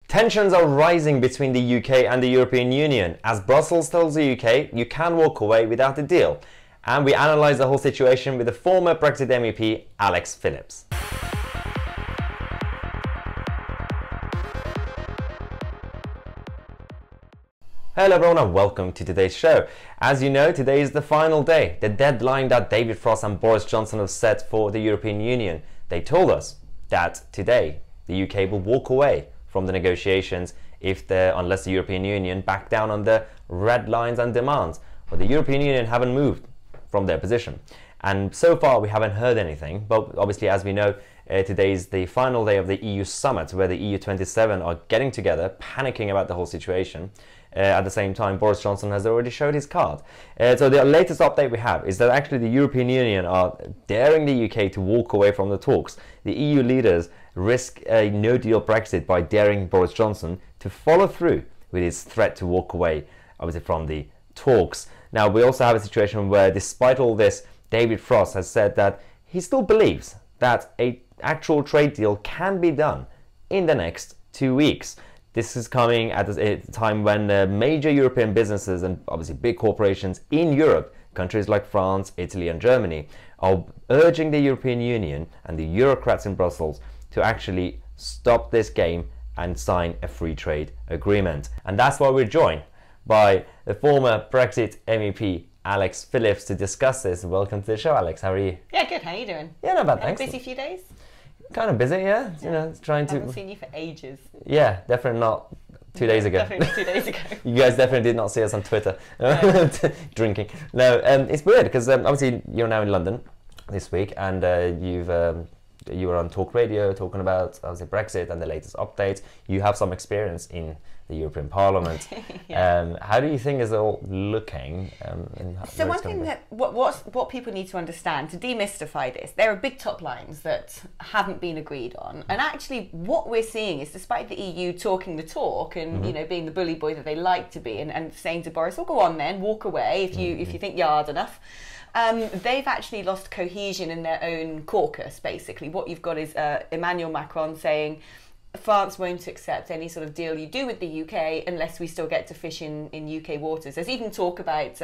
Tensions are rising between the UK and the European Union as Brussels tells the UK you can walk away without a deal. And we analyse the whole situation with the former Brexit MEP Alex Phillips. Hello everyone and welcome to today's show. As you know, today is the final day, the deadline that David Frost and Boris Johnson have set for the European Union. They told us that today the UK will walk away from the negotiations unless the European Union back down on the red lines and demands. But the European Union haven't moved from their position. And so far we haven't heard anything, but obviously as we know, today is the final day of the EU summit where the EU 27 are getting together, panicking about the whole situation. At the same time, Boris Johnson has already showed his card. So the latest update we have is that actually the European Union are daring the UK to walk away from the talks. The EU leaders risk a no-deal Brexit by daring Boris Johnson to follow through with his threat to walk away, obviously, from the talks. Now, we also have a situation where, despite all this, David Frost has said that he still believes that an actual trade deal can be done in the next 2 weeks. This is coming at a time when major European businesses and obviously big corporations in Europe, countries like France, Italy and Germany, are urging the European Union and the Eurocrats in Brussels to actually stop this game and sign a free trade agreement. And that's why we're joined by the former Brexit MEP Alex Phillips to discuss this. Welcome to the show, Alex. How are you? Yeah, good. How are you doing? Yeah, not bad, thanks. Busy few days? Kind of busy, yeah. You know, trying to. I haven't seen you for ages. Yeah, definitely not 2 days ago. Definitely 2 days ago. You guys definitely did not see us on Twitter drinking. No, it's weird because obviously you're now in London this week, and you were on Talk Radio talking about obviously Brexit and the latest updates. You have some experience in the European Parliament. Yeah. How do you think is it all looking? So one thing that what people need to understand to demystify this, there are big top lines that haven't been agreed on, and actually what we're seeing is, despite the EU talking the talk and you know being the bully boy that they like to be, and saying to Boris, "Well, go on then, walk away if you think you're hard enough." They've actually lost cohesion in their own caucus. Basically, what you've got is Emmanuel Macron saying, France won't accept any sort of deal you do with the UK unless we still get to fish in UK waters. There's even talk about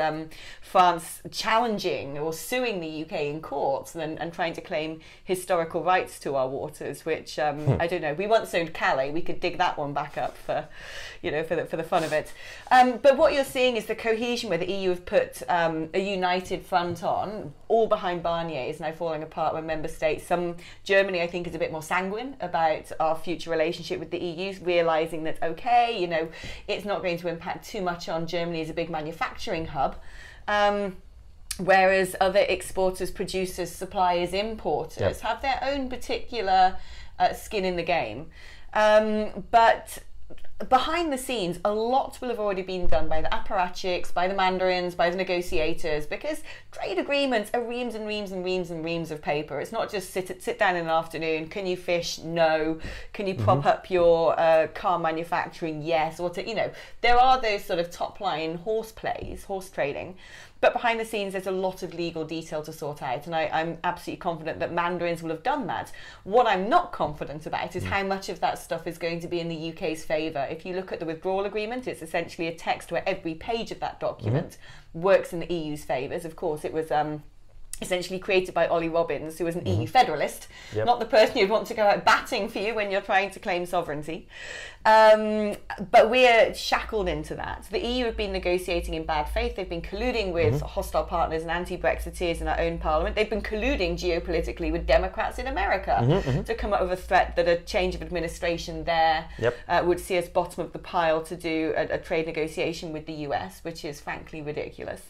France challenging or suing the UK in courts and trying to claim historical rights to our waters, which I don't know. We once owned Calais. We could dig that one back up for, you know, for the fun of it. But what you're seeing is the cohesion where the EU have put a united front on, all behind Barnier, is now falling apart when member states. Germany, I think, is a bit more sanguine about our future relationship with the EU, realising that, okay, you know, it's not going to impact too much on Germany as a big manufacturing hub, whereas other exporters, producers, suppliers, importers have their own particular skin in the game. But behind the scenes, a lot will have already been done by the apparatchiks, by the mandarins, by the negotiators, because trade agreements are reams and reams and reams and reams of paper. It's not just sit down in the afternoon. Can you fish? No. Can you prop up your car manufacturing? Yes. Or you know, there are those sort of top line horse trading. But behind the scenes, there's a lot of legal detail to sort out, and I'm absolutely confident that mandarins will have done that. What I'm not confident about is how much of that stuff is going to be in the UK's favour. If you look at the withdrawal agreement, it's essentially a text where every page of that document works in the EU's favours. Of course, it was essentially created by Ollie Robbins, who was an EU federalist, not the person you'd want to go out batting for you when you're trying to claim sovereignty. But we're shackled into that. The EU have been negotiating in bad faith. They've been colluding with hostile partners and anti-Brexiteers in our own parliament. They've been colluding geopolitically with Democrats in America to come up with a threat that a change of administration there would see us bottom of the pile to do a trade negotiation with the US, which is frankly ridiculous.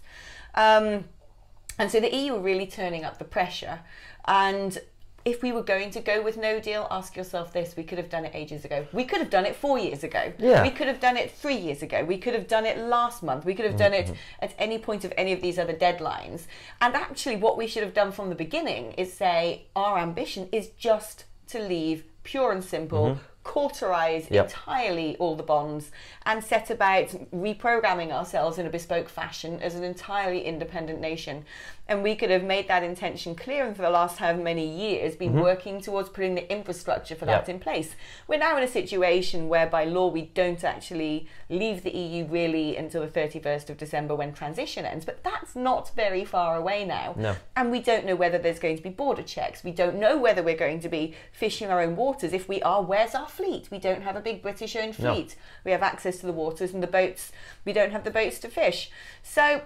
And so the EU are really turning up the pressure. And if we were going to go with no deal, ask yourself this: we could have done it ages ago. We could have done it 4 years ago. Yeah. We could have done it 3 years ago. We could have done it last month. We could have done it at any point of any of these other deadlines. And actually what we should have done from the beginning is say our ambition is just to leave, pure and simple, cauterize entirely all the bonds and set about reprogramming ourselves in a bespoke fashion as an entirely independent nation. And we could have made that intention clear, and for the last however many years been working towards putting the infrastructure for that in place. We're now in a situation where by law we don't actually leave the EU really until the 31st of December when transition ends, but that's not very far away now. No. And we don't know whether there's going to be border checks. We don't know whether we're going to be fishing our own waters. If we are, where's our fleet? We don't have a big British owned fleet. No. We have access to the waters and the boats. We don't have the boats to fish. So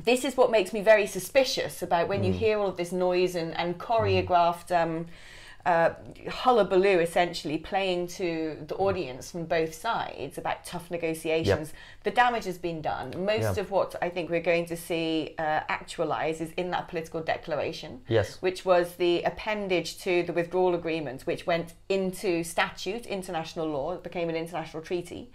this is what makes me very suspicious about when you hear all of this noise and choreographed hullabaloo essentially playing to the audience from both sides about tough negotiations. The damage has been done. Most of what I think we're going to see actualise is in that political declaration, which was the appendage to the withdrawal agreement, which went into statute, international law. It became an international treaty.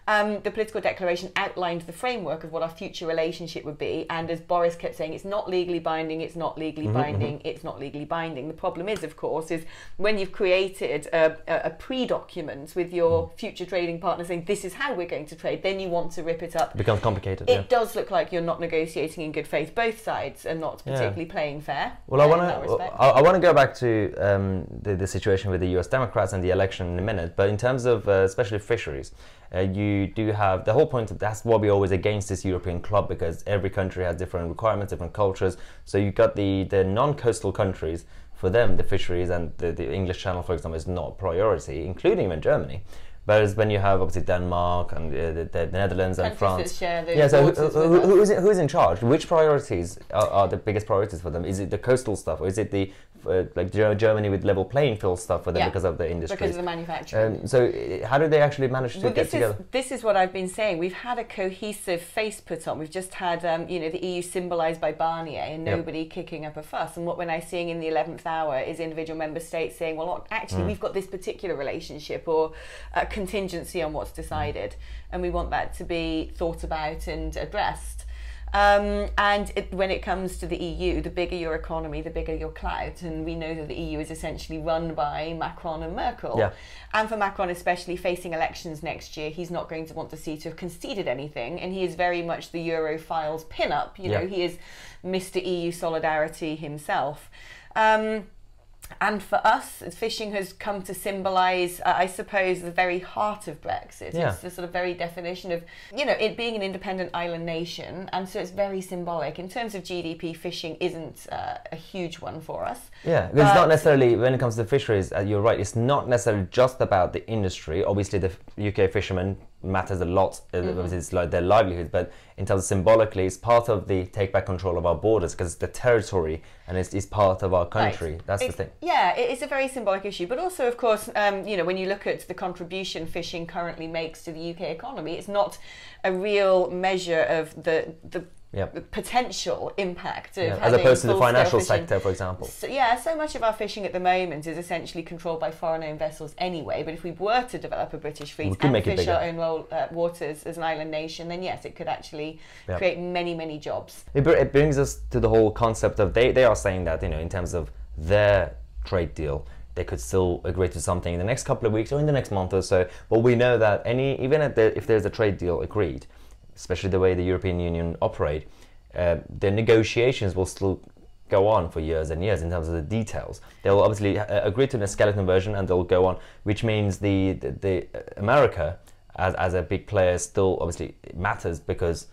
The political declaration outlined the framework of what our future relationship would be, and as Boris kept saying, it's not legally binding, it's not legally binding, it's not legally binding. The problem is, of course, is when you've created a pre-document with your future trading partner saying this is how we're going to trade, then you want to rip it up. It becomes complicated. It does look like you're not negotiating in good faith. Both sides are not particularly playing fair. Well, I want to go back to the situation with the US Democrats and the election in a minute, but in terms of especially fisheries, you do have the whole point of that's why we're always against this European club, because every country has different requirements, different cultures. So you've got the non-coastal countries, for them the fisheries and the English Channel, for example, is not a priority, including even Germany. Whereas when you have obviously Denmark and the Netherlands and France, so who's in charge? Which priorities are the biggest priorities for them? Is it the coastal stuff, or is it the like Germany with level playing field stuff for them because of the industry? Because of the manufacturing. So how do they actually manage to get together? This is what I've been saying. We've had a cohesive face put on. We've just had the EU symbolised by Barnier and nobody kicking up a fuss. And what we're now seeing in the 11th hour is individual member states saying, well, look, actually, we've got this particular relationship or contingency on what's decided, and we want that to be thought about and addressed. When it comes to the EU, the bigger your economy, the bigger your clout, and we know that the EU is essentially run by Macron and Merkel. And for Macron especially, facing elections next year, he's not going to want to see to have conceded anything, and he is very much the Europhiles pin-up. You know, he is Mr. EU solidarity himself. And for us, fishing has come to symbolise, I suppose, the very heart of Brexit. It's the sort of very definition of, it being an independent island nation, and so it's very symbolic. In terms of GDP, fishing isn't a huge one for us. It's not necessarily, when it comes to fisheries, you're right, it's not necessarily just about the industry. Obviously, the UK fishermen matters a lot, it's like their livelihoods, but in terms of symbolically, it's part of the take back control of our borders, because it's the territory and it's part of our country. That's the thing. Yeah, it's a very symbolic issue, but also, of course, when you look at the contribution fishing currently makes to the UK economy, it's not a real measure of the potential impact of as opposed to the financial sector, for example. So much of our fishing at the moment is essentially controlled by foreign-owned vessels anyway, but if we were to develop a British fleet and fish our own waters as an island nation, then yes, it could actually create many, many jobs. It brings us to the whole concept of, they are saying that, in terms of their trade deal, they could still agree to something in the next couple of weeks or in the next month or so, but we know that if there's a trade deal agreed, especially the way the European Union operate, the negotiations will still go on for years and years in terms of the details. They'll obviously agree to the skeleton version and they'll go on, which means the America as a big player still obviously matters, because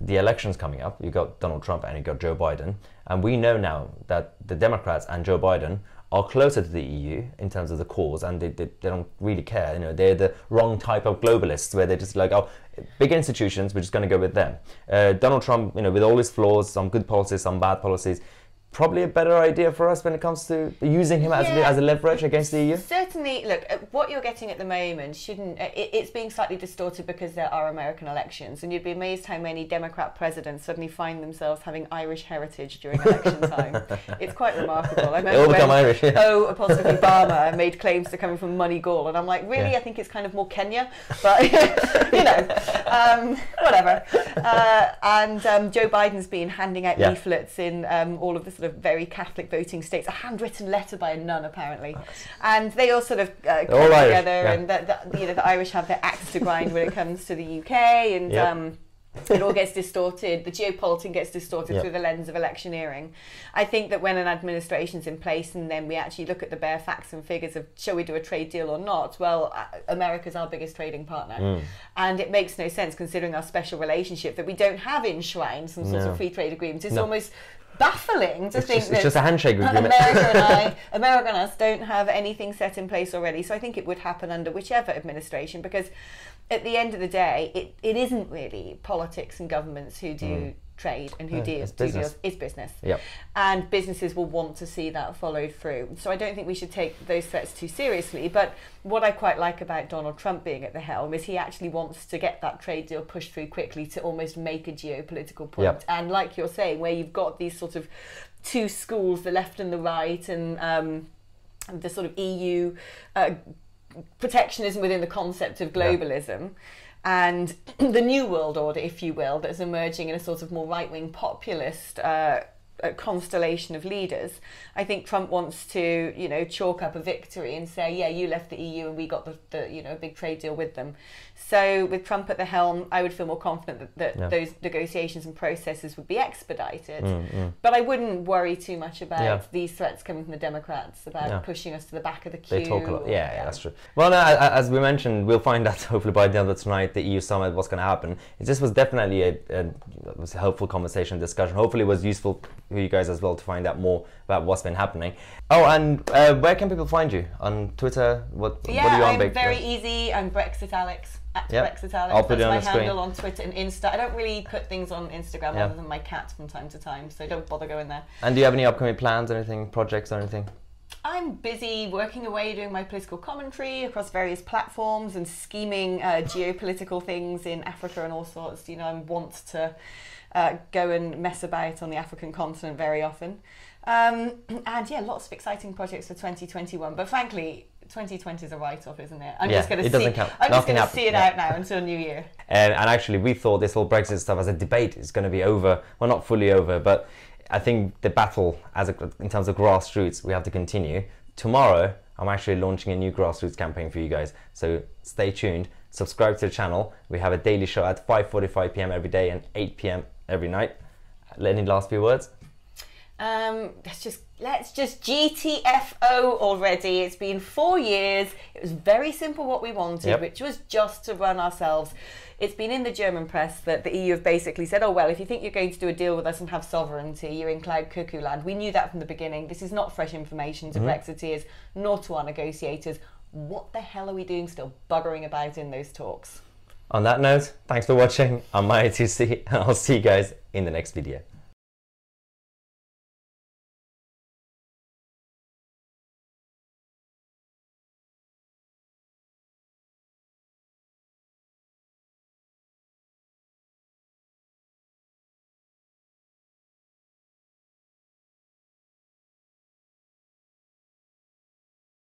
the election's coming up. You've got Donald Trump and you've got Joe Biden, and we know now that the Democrats and Joe Biden are closer to the EU in terms of the cause, and they don't really care. They're the wrong type of globalists, where they're just like, oh, big institutions, we're just going to go with them. Donald Trump, with all his flaws, some good policies, some bad policies, probably a better idea for us when it comes to using him as a leverage against the EU? Certainly, look, what you're getting at the moment it's being slightly distorted because there are American elections, and you'd be amazed how many Democrat presidents suddenly find themselves having Irish heritage during election time. It's quite remarkable. I remember they all become Irish, Obama made claims to coming from Moneygall, and I'm like, really? I think it's kind of more Kenya, but whatever. And Joe Biden's been handing out leaflets in all of the sort of very Catholic voting states, a handwritten letter by a nun apparently, and they all sort of come together, and the Irish have their axe to grind when it comes to the UK, and it all gets distorted. The geopolitics gets distorted through the lens of electioneering. I think that when an administration's in place and then we actually look at the bare facts and figures of shall we do a trade deal or not, well, America's our biggest trading partner. And it makes no sense, considering our special relationship, that we don't have enshrined some sort of free trade agreement. It's almost baffling to think that it's just a handshake agreement. America and us don't have anything set in place already. So I think it would happen under whichever administration, because at the end of the day, it isn't really politics and governments who do trade and who do deals. It's business. And businesses will want to see that followed through. So I don't think we should take those threats too seriously. But what I quite like about Donald Trump being at the helm is he actually wants to get that trade deal pushed through quickly to almost make a geopolitical point. And like you're saying, where you've got these sort of two schools, the left and the right, and the sort of EU protectionism within the concept of globalism, and the new world order, if you will, that's emerging in a sort of more right-wing populist constellation of leaders. I think Trump wants to, you know, chalk up a victory and say, yeah, you left the EU and we got the you know, big trade deal with them. So with Trump at the helm, I would feel more confident that those negotiations and processes would be expedited. But I wouldn't worry too much about these threats coming from the Democrats about pushing us to the back of the queue. They talk a lot. Yeah, that's true. Well, no, as we mentioned, we'll find out hopefully by the end of tonight, the EU summit, what's going to happen. This was definitely a helpful conversation, discussion. Hopefully it was useful for you guys as well to find out more about what's been happening. Oh, and where can people find you? On Twitter? What are you on? I'm very easy. I'm Brexit Alex. Brexit Alex. I'll put it on the screen. That's my handle on Twitter and Insta. I don't really put things on Instagram other than my cat from time to time, so don't bother going there. And do you have any upcoming plans, anything, projects or anything? I'm busy working away doing my political commentary across various platforms and scheming geopolitical things in Africa and all sorts. You know, I want to go and mess about on the African continent very often. And yeah, lots of exciting projects for 2021. But frankly, 2020 is a write-off, isn't it? I'm just going to see it out now until New Year. And actually, we thought this whole Brexit stuff as a debate is going to be over. Well, not fully over, but I think the battle in terms of grassroots, we have to continue. Tomorrow, I'm actually launching a new grassroots campaign for you guys. So stay tuned. Subscribe to the channel. We have a daily show at 5:45 p.m. every day and 8 p.m. every night. Any last few words? Let's just GTFO already. It's been 4 years. It was very simple what we wanted, which was just to run ourselves. It's been in the German press that the EU have basically said, oh, well, if you think you're going to do a deal with us and have sovereignty, you're in cloud cuckoo land. We knew that from the beginning. This is not fresh information to Brexiteers, nor to our negotiators. What the hell are we doing still buggering about in those talks? On that note, thanks for watching. I'm Tousi, and I'll see you guys in the next video.